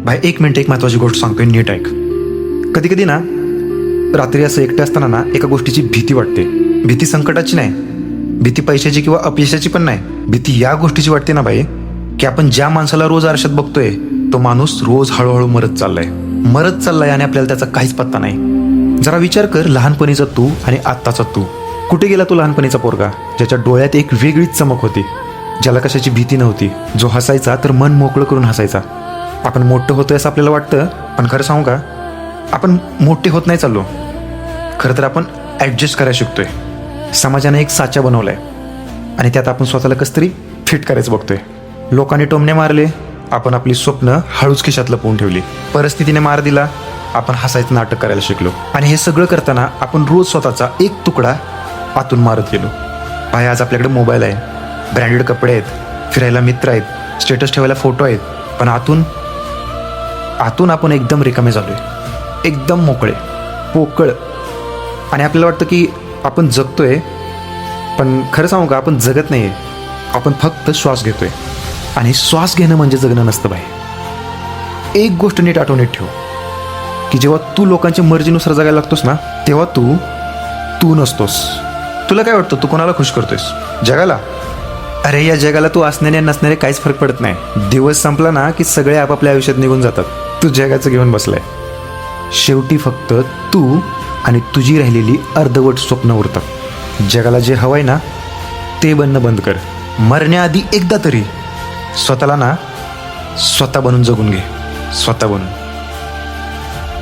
भाई एक मिनिट, एक महत्त्वाची गोष्ट सांगतोय, नीट ऐक. कधी कधी ना रात्री असं एकटं असताना ना एका गोष्टीची भीती वाटते. भीती संकटाची नाही, भीती पैशाची किंवा अपयशाची पण नाही. भीती या गोष्टीची वाटते ना भाई, की आपण ज्या माणसाला रोज आरशात बघतोय तो माणूस रोज हळूहळू मरत चाललाय आणि आपल्याला त्याचा काहीच पत्ता नाही. जरा विचार कर, लहानपणीचा तू आणि आत्ताचा तू. कुठे गेला तो लहानपणीचा पोरगा, ज्याच्या डोळ्यात एक वेगळीच चमक होती, ज्याला कशाची भीती नव्हती, जो हसायचा तर मन मोकळं करून हसायचा. आपण मोठं होतोय असं आपल्याला वाटतं, पण खरं सांगू का, आपण मोठे होत नाही चाललो. खरं तर आपण ॲडजस्ट करायला शिकतोय. समाजाने एक साचा बनवलाय आणि त्यात आपण स्वतःला कसं तरी फिट करायचं बघतोय. लोकांनी टोमणे मारले, आपण आपली स्वप्न हळूच खिशात लपवून ठेवली. परिस्थितीने मार दिला, आपण हसायचं नाटक करायला शिकलो. आणि हे सगळं करताना आपण रोज स्वतःचा एक तुकडा आतून मारत गेलो. भाई आज आपल्याकडे मोबाईल आहे, ब्रँडेड कपडे आहेत, फिरायला मित्र आहेत, स्टेटस ठेवायला फोटो आहेत, पण आतून आपण एकदम रिकामे झालोय, एकदम मोकळे, पोकळ. आणि आपल्याला वाटतं की आपण जगतोय, पण खरं सांगू का, आपण जगत नाही आहे, आपण फक्त श्वास घेतोय. आणि श्वास घेणं म्हणजे जगणं नसतं भाई. एक गोष्ट नीट आठवणीत ठेव, की जेव्हा तू लोकांच्या मर्जीनुसार जगायला लागतोस ना, तेव्हा तू नसतोस. तुला काय वाटतं, तू कोणाला खुश करतोयस? जगाला? अरे या जगाला तू असण्याने आणि नसण्याने काहीच फरक पडत नाही. दिवस संपला ना की सगळे आपापल्या आयुष्यात निघून जातात. तू जगाचं घेऊन बसलाय. शेवटी फक्त तू आणि तुझी राहिलेली अर्धवट स्वप्न उरतात. जगाला जे हवंय ना ते बनणं बंद कर. मरण्याआधी एकदा तरी स्वतःला ना स्वतः बनून जगून घे, स्वतः बनून.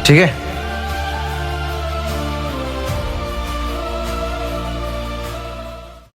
ठीक आहे.